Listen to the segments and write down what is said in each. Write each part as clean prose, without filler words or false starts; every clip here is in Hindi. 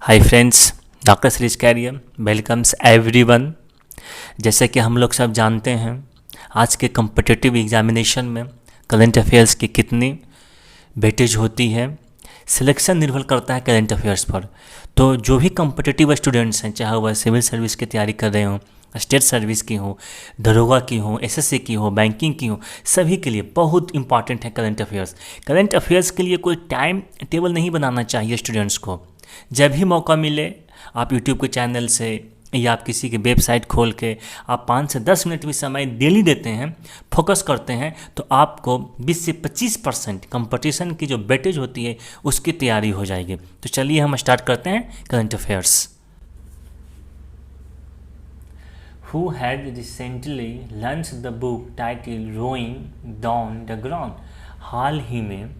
हाय friends, doctor Shree's career welcomes everyone. जैसे कि हम लोग सब जानते हैं, आज के कम्पिटिटिव एग्जामिनेशन में करंट अफेयर्स की कितनी वेटेज होती है, सिलेक्शन निर्भर करता है करंट अफेयर्स पर। तो जो भी कम्पिटिटिव स्टूडेंट्स हैं, चाहे वह सिविल सर्विस की तैयारी कर रहे हों, स्टेट सर्विस की हो, दरोगा की हो, एसएससी की हो, बैंकिंग की हो, सभी के लिए बहुत इंपॉर्टेंट है करंट अफेयर्स। करंट अफेयर्स के लिए कोई टाइम टेबल नहीं बनाना चाहिए स्टूडेंट्स को। जब भी मौका मिले आप यूट्यूब के चैनल से या आप किसी की वेबसाइट खोल के आप 5 से 10 मिनट भी समय डेली देते हैं, फोकस करते हैं, तो आपको 20 से 25% कंपटीशन की जो वेटेज होती है उसकी तैयारी हो जाएगी। तो चलिए हम स्टार्ट करते हैं current affairs. Who had recently launched the book titled Rowing Down the Ground? हाल ही में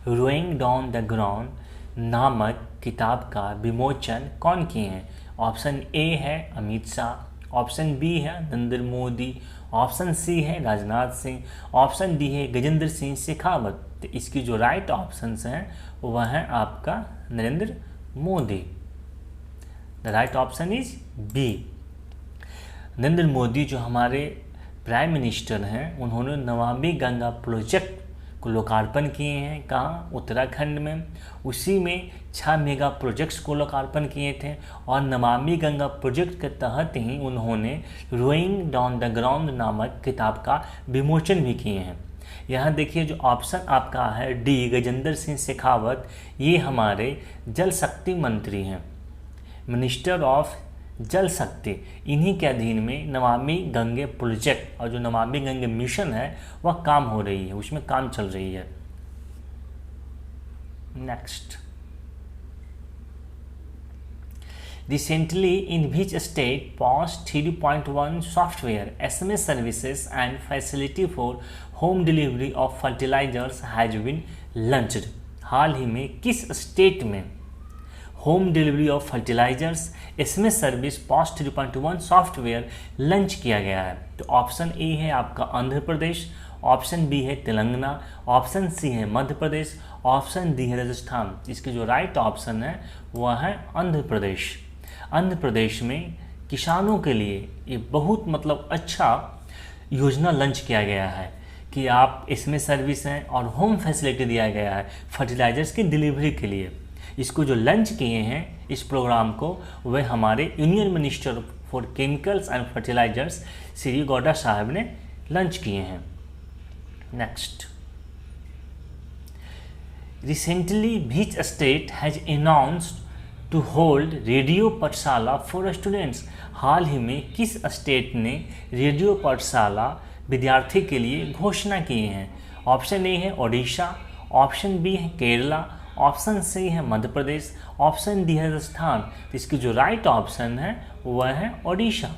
Rowing Down the Ground नामक किताब का विमोचन कौन किए हैं? ऑप्शन ए है अमित शाह, ऑप्शन बी है नरेंद्र मोदी, ऑप्शन सी है राजनाथ सिंह, ऑप्शन डी है गजेंद्र सिंह शेखावत। तो इसकी जो राइट ऑप्शन हैं वह है आपका Narendra Modi. The right option is B. Narendra Modi जो हमारे प्राइम मिनिस्टर हैं, उन्होंने नमामि गंगा प्रोजेक्ट को लोकार्पण किए हैं। कहाँ? उत्तराखंड में। उसी में 6 मेगा प्रोजेक्ट्स को लोकार्पण किए थे और नमामि गंगा प्रोजेक्ट के तहत ही उन्होंने रोइंग डाउन द ग्राउंड नामक किताब का विमोचन भी किए हैं। यहाँ देखिए जो ऑप्शन आपका है डी, गजेंद्र सिंह शेखावत, ये हमारे जल शक्ति मंत्री हैं, मिनिस्टर ऑफ जल शक्ति। इन्हीं के अधीन में नमामि गंगे प्रोजेक्ट और जो नमामि गंगे मिशन है वह काम हो रही है, उसमें काम चल रही है। Next, recently in which state pass 3.1 software SMS services and facility for home delivery of fertilisers has been launched? हाल ही में किस स्टेट में home delivery of fertilisers SMS service pass 3.1 software launch किया गया है? तो ऑप्शन ए है आपका आंध्र प्रदेश, ऑप्शन बी है तेलंगाना, ऑप्शन सी है मध्य प्रदेश, ऑप्शन डी है राजस्थान। इसकी जो राइट ऑप्शन है वह है आंध्र प्रदेश। आंध्र प्रदेश में किसानों के लिए ये बहुत अच्छा योजना लॉन्च किया गया है कि आप एसएमएस सर्विस हैं और होम फैसिलिटी दिया गया है फर्टिलाइजर्स की डिलीवरी के लिए। इसको जो लॉन्च किए हैं इस प्रोग्राम को, वह हमारे union minister for chemicals and fertilisers Shri Gowda साहब ने लॉन्च किए हैं। Next, recently which state has announced to hold radio Pathshala for students? हाल ही में किस स्टेट ने रेडियो पाठशाला विद्यार्थी के लिए घोषणा किए हैं? ऑप्शन ए है ओडिशा, ऑप्शन बी है केरला, ऑप्शन सी है मध्य प्रदेश, ऑप्शन डी है राजस्थान। तो इसकी जो राइट ऑप्शन है वह है ओडिशा।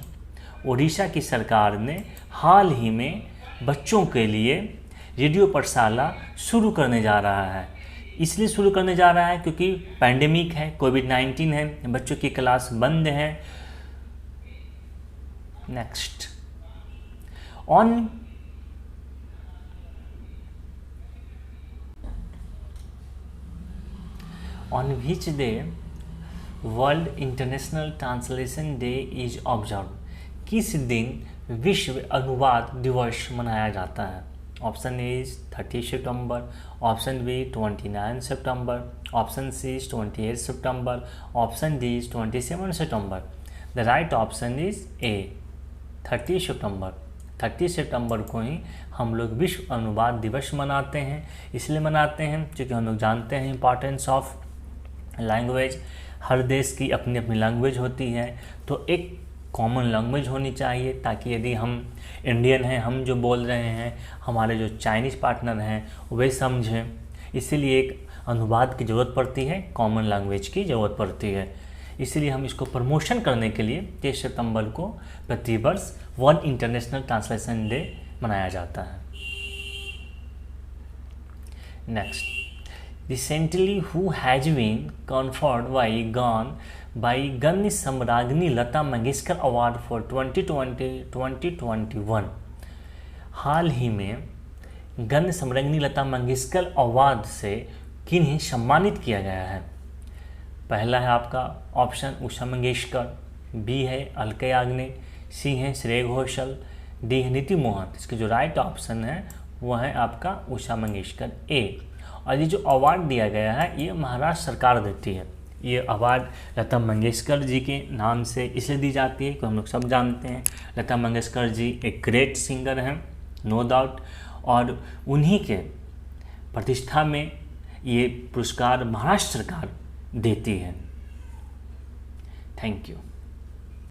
ओडिशा की सरकार ने हाल ही में बच्चों के लिए रेडियो पाठशाला शुरू करने जा रहा है। इसलिए शुरू करने जा रहा है क्योंकि पैंडेमिक है, कोविड-19 है, बच्चों की क्लास बंद है। Next, On which day world international translation day is observe? किस दिन विश्व अनुवाद दिवस मनाया जाता है? ऑप्शन ए इज 30 सितंबर, ऑप्शन बी 29 सितंबर, ऑप्शन सी इज 28 सितंबर, ऑप्शन डी इज 27 सितंबर। The right option is A 30 सितंबर। 30 सितंबर को ही हम लोग विश्व अनुवाद दिवस मनाते हैं। इसलिए मनाते हैं क्योंकि हम लोग जानते हैं इम्पॉर्टेंस ऑफ लैंग्वेज। हर देश की अपनी अपनी लैंग्वेज होती है, तो एक कॉमन लैंग्वेज होनी चाहिए ताकि यदि हम इंडियन हैं, हम जो बोल रहे हैं, हमारे जो चाइनीज़ पार्टनर हैं वे समझें। इसीलिए एक अनुवाद की ज़रूरत पड़ती है, कॉमन लैंग्वेज की ज़रूरत पड़ती है। इसलिए हम इसको प्रमोशन करने के लिए 23 सितंबर को प्रतिवर्ष वर्ल्ड इंटरनेशनल ट्रांसलेशन डे मनाया जाता है। Next, recently who has been conferred by Gaan Samragyi Lata Mangeshkar award for 2020-2021? हाल ही में गण सम्राज्ञी लता मंगेशकर अवार्ड से किन्हें सम्मानित किया गया है? पहला है आपका ऑप्शन उषा मंगेशकर, बी है अलका याग्निक, सी है श्रेया घोषाल, डी है नीति मोहन। इसके जो राइट ऑप्शन है वह है आपका उषा मंगेशकर ए। और ये जो अवार्ड दिया गया है ये महाराष्ट्र सरकार देती है। ये अवार्ड लता मंगेशकर जी के नाम से इसलिए दी जाती है कि हम लोग सब जानते हैं लता मंगेशकर जी एक ग्रेट सिंगर हैं, नो डाउट, और उन्हीं के प्रतिष्ठा में ये पुरस्कार महाराष्ट्र सरकार देती है। Thank you.